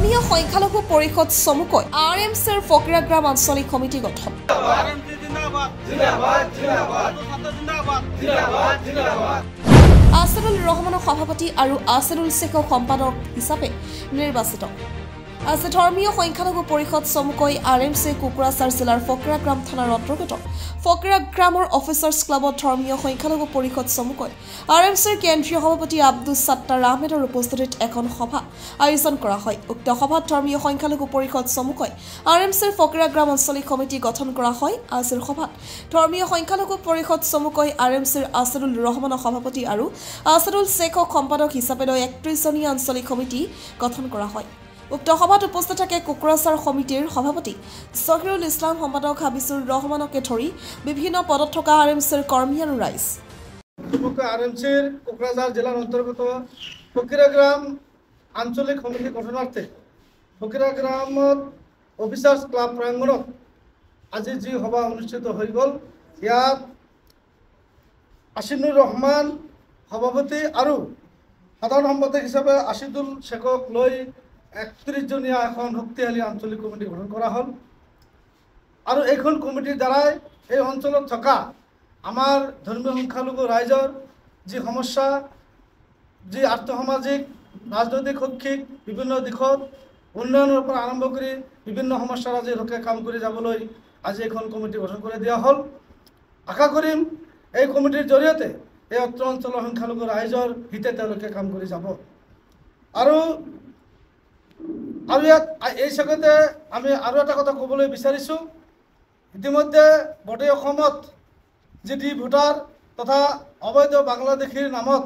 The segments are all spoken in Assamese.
ধৰ্মীয় সংখ্যালঘু পৰিষদ চমুকৈ RMCৰ ফকিৰাগ্ৰাম আঞ্চলিক সমিতি গঠন। আছাদুল ৰহমানৰ সভাপতি আৰু আছাদুল শেখক সম্পাদক হিচাপে নিৰ্বাচিত। আছে ধৰ্মীয় সংখ্যালঘু পৰিষদ চমুকৈ RMC কোকৰাঝাৰ জিলাৰ ফকিৰাগ্ৰাম থানাৰ অন্তৰ্গত ফকিৰাগ্ৰামৰ অফিচাৰ্ছ ক্লাবত ধৰ্মীয় সংখ্যালঘু পৰিষদ চমুকৈ RMCৰ কেন্দ্ৰীয় সভাপতি আব্দুছ সাত্তাৰ আহমেদৰ উপস্থিতিত এখন সভা আয়োজন কৰা হয়। উক্ত সভাত ধৰ্মীয় সংখ্যালঘু পৰিষদ চমুকৈ RMCৰ ফকিৰাগ্ৰাম আঞ্চলিক সমিতি গঠন কৰা হয়। আজিৰ সভাত ধৰ্মীয় সংখ্যালঘু পৰিষদ চমুকৈ RMCৰ আছাদুল ৰহমানৰ সভাপতি আৰু আছাদুল শেখক সম্পাদক হিচাপে 31জনীয়া আঞ্চলিক সমিতি গঠন কৰা হয়। উক্ত সভাত উপস্থিত থাকে কোকৰাঝাৰ সমিতিৰ সভাপতি জহিৰুল ইছলাম, সম্পাদক হাবিজুৰ ৰহমানকে ধৰি বিভিন্ন পদত থকা RMCৰ কৰ্মী আৰু ৰাইজ। RMCৰ কোকৰাঝাৰ জিলাৰ অন্তৰ্গত ফকিৰাগ্ৰাম আঞ্চলিক সমিতি গঠনাৰ্থে ফকিৰাগ্ৰামত অফিচাৰ্ছ ক্লাব প্ৰাংগণত আজি যি সভা অনুষ্ঠিত হৈ গ'ল, ইয়াত আছিনুৰ ৰহমান সভাপতি আৰু সাধাৰণ সম্পাদক হিচাপে আছিদুল শেখক লৈ 31জনীয়া এখন শক্তিশালী আঞ্চলিক কমিটি গঠন কৰা হ'ল। আৰু এইখন কমিটিৰ দ্বাৰাই এই অঞ্চলত থকা আমাৰ ধৰ্মীয় সংখ্যালঘু ৰাইজৰ যি সমস্যা, যি আৰ্থসামাজিক, ৰাজনৈতিক, শৈক্ষিক বিভিন্ন দিশত উন্নয়নৰ পৰা আৰম্ভ কৰি বিভিন্ন সমস্যাৰ আজি হকে কাম কৰি যাবলৈ আজি এখন কমিটি গঠন কৰি দিয়া হ'ল। আশা কৰিম এই কমিটিৰ জৰিয়তে এই অত্ৰ অঞ্চলৰ সংখ্যালঘু ৰাইজৰ হিতে তেওঁলোকে কাম কৰি যাব। আৰু ইয়াত এই চেগতে আমি আৰু এটা কথা ক'বলৈ বিচাৰিছোঁ, ইতিমধ্যে গোটেই অসমত যি ভোটাৰ তথা অবৈধ বাংলাদেশীৰ নামত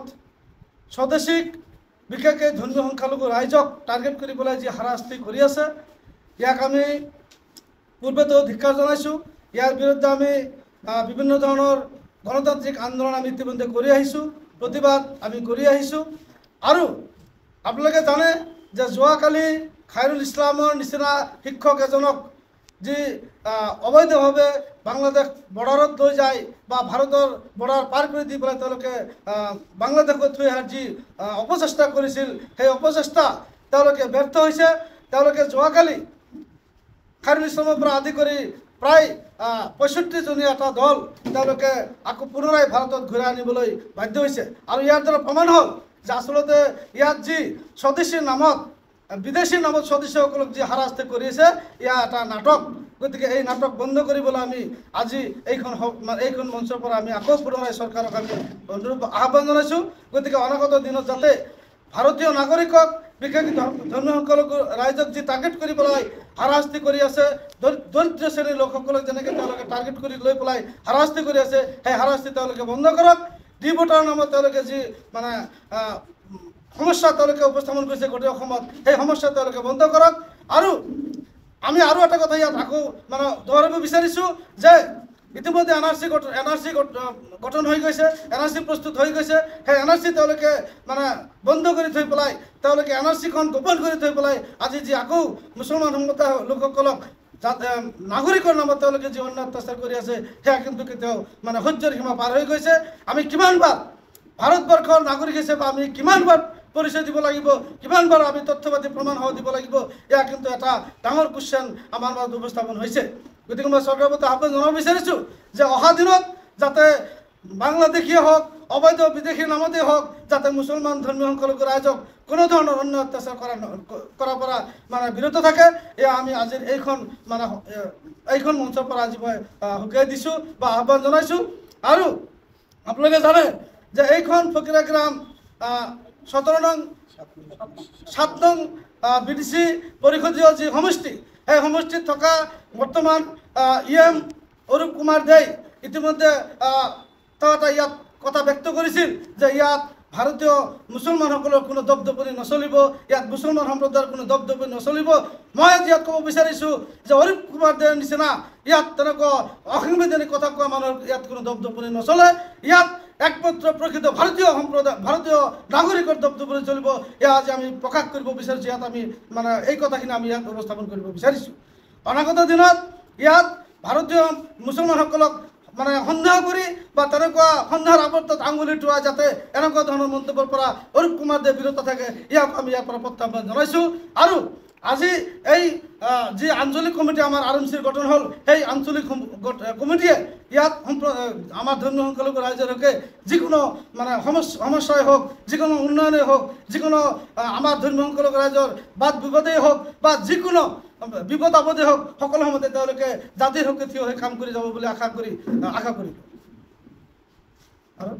স্বদেশীক বিশেষকৈ ধৰ্মীয় সংখ্যালঘু ৰাইজক টাৰ্গেট কৰি পেলাই যি হাৰাশাস্তি কৰি আছে, ইয়াক আমি পূৰ্বেতো ধিক্কাৰ জনাইছোঁ। ইয়াৰ বিৰুদ্ধে আমি বিভিন্ন ধৰণৰ গণতান্ত্ৰিক আন্দোলন আমি ইতিমধ্যে কৰি আহিছোঁ, প্ৰতিবাদ আমি কৰি আহিছোঁ। আৰু আপোনালোকে জানে যে যোৱাকালি খায়ৰুল ইছলামৰ নিচিনা শিক্ষক এজনক যি অবৈধভাৱে বাংলাদেশ বৰ্ডাৰত লৈ যায় বা ভাৰতৰ বৰ্ডাৰ পাৰ কৰি দি পেলাই তেওঁলোকে বাংলাদেশত থৈ অহাৰ যি অপচেষ্টা কৰিছিল, সেই অপচেষ্টা তেওঁলোকে ব্যৰ্থ হৈছে। তেওঁলোকে যোৱাকালি খায়ৰুল ইছলামৰ পৰা আদি কৰি প্ৰায় 65জনীয়া এটা দল তেওঁলোকে আকৌ পুনৰাই ভাৰতত ঘূৰাই আনিবলৈ বাধ্য হৈছে। আৰু ইয়াৰ দ্বাৰা প্ৰমাণ হ'ল যে আচলতে ইয়াত যি স্বদেশীৰ নামত বিদেশীৰ নামত স্বদেশীসকলক যি হাৰাশাস্তি কৰি আছে, ইয়াৰ এটা নাটক। গতিকে এই নাটক বন্ধ কৰিবলৈ আমি আজি এইখন মঞ্চৰ পৰা আমি আকৌ পুনৰাই চৰকাৰক আমি আহ্বান জনাইছোঁ। গতিকে অনাগত দিনত যাতে ভাৰতীয় নাগৰিকক বিশেষকৈ ধৰ্মীয় সংখ্যালঘু ৰাইজক যি টাৰ্গেট কৰি পেলাই হাৰাশাস্তি কৰি আছে, দৰিদ্ৰ শ্ৰেণীৰ লোকসকলক যেনেকৈ তেওঁলোকে টাৰ্গেট কৰি লৈ পেলাই হাৰাশাস্তি কৰি আছে, সেই হাৰাশাস্তি তেওঁলোকে বন্ধ কৰক। ভোটাৰৰ নামত তেওঁলোকে যি সমস্যা তেওঁলোকে উপস্থাপন কৰিছে গোটেই অসমত, সেই সমস্যা তেওঁলোকে বন্ধ কৰক। আৰু আমি আৰু এটা কথা ইয়াত আকৌ দোহাৰিব বিচাৰিছোঁ যে ইতিমধ্যে NRC গঠন হৈ গৈছে, NRC প্ৰস্তুত হৈ গৈছে। সেই NRC তেওঁলোকে বন্ধ কৰি থৈ পেলাই তেওঁলোকে NRCখন গোপন কৰি থৈ পেলাই আজি যি আকৌ মুছলমান সম্প্ৰদায়ৰ লোকসকলক নাগৰিকৰ নামত তেওঁলোকে যি অন্যায় অত্যাচাৰ কৰি আছে, সেয়া কিন্তু কেতিয়াও সহ্যৰ সীমা পাৰ হৈ গৈছে। আমি কিমানবাৰ ভাৰতবৰ্ষৰ নাগৰিক হিচাপে আমি কিমানবাৰ পৰিচয় দিব লাগিব, কিমানবাৰ আমি তথ্যপাতি প্ৰমাণ দিব লাগিব, এয়া কিন্তু এটা ডাঙৰ কুৱেশ্যন আমাৰ মাজত উপস্থাপন হৈছে। গতিকে মই চৰকাৰৰ প্ৰতি আহ্বান জনাব বিচাৰিছোঁ যে অহা দিনত যাতে বাংলাদেশীয়ে হওক, অবৈধ বিদেশীৰ নামতেই হওক, যাতে মুছলমান ধৰ্মীয় সংখ্যালঘু ৰাইজক কোনো ধৰণৰ অন্যায় অত্যাচাৰ কৰাৰ পৰা বিৰত থাকে, এয়া আমি আজিৰ এইখন মঞ্চৰ পৰা আজি মই সকীয়াই দিছোঁ বা আহ্বান জনাইছোঁ। আৰু আপোনালোকে জানে যে এইখন ফকিৰাগ্ৰাম 7 নং BDC পৰিষদীয় যি সমষ্টি, সেই সমষ্টিত থকা বৰ্তমান EM অৰূপ কুমাৰ দে ইতিমধ্যে তেওঁ এটা ইয়াত কথা ব্যক্ত কৰিছিল যে ইয়াত ভাৰতীয় মুছলমানসকলৰ কোনো দপদপনি নচলিব, ইয়াত মুছলমান সম্প্ৰদায়ৰ কোনো দপদপনি নচলিব। মই আজি ইয়াত ক'ব বিচাৰিছোঁ যে অৰূপ কুমাৰ দেৰ নিচিনা ইয়াত তেনেকুৱা অসাংবিধানিক কথা কোৱা মানুহৰ ইয়াত কোনো দপদপনি নচলে। ইয়াত একমাত্ৰ প্ৰকৃত ভাৰতীয় সম্প্ৰদায়, ভাৰতীয় নাগৰিকৰ দপদপনি চলিব। এয়া আজি আমি প্ৰকাশ কৰিব বিচাৰিছোঁ। ইয়াত আমি এই কথাখিনি আমি ইয়াত উপস্থাপন কৰিব বিচাৰিছোঁ। অনাগত দিনত ইয়াত ভাৰতীয় মুছলমানসকলক সন্দেহ কৰি বা তেনেকুৱা সন্দেহৰ আৱৰ্তত আঙুলি টোৱা যাতে এনেকুৱা ধৰণৰ মন্তব্যৰ পৰা অৰূপ কুমাৰ দে বিৰত থাকে, ইয়াক আমি ইয়াৰ পৰা প্ৰত্যাহ্বান জনাইছোঁ। আৰু আজি এই যি আঞ্চলিক কমিটি আমাৰ RMCৰ গঠন হ'ল, সেই আঞ্চলিক কমিটিয়ে ইয়াত আমাৰ ধৰ্মীয় সংখ্যালঘু ৰাইজৰ হকে যিকোনো মানে সমস্যাই হোক, যিকোনো উন্নয়নেই হোক, যিকোনো আমাৰ ধৰ্মীয় সংখ্যালঘু ৰাইজৰ বাদ বিবাদেই হোক বা যিকোনো বিপদ আপদে হোক, সকলো সময়তে তেওঁলোকে জাতিৰ হকে থিয় হৈ কাম কৰি যাব বুলি আশা কৰি আৰু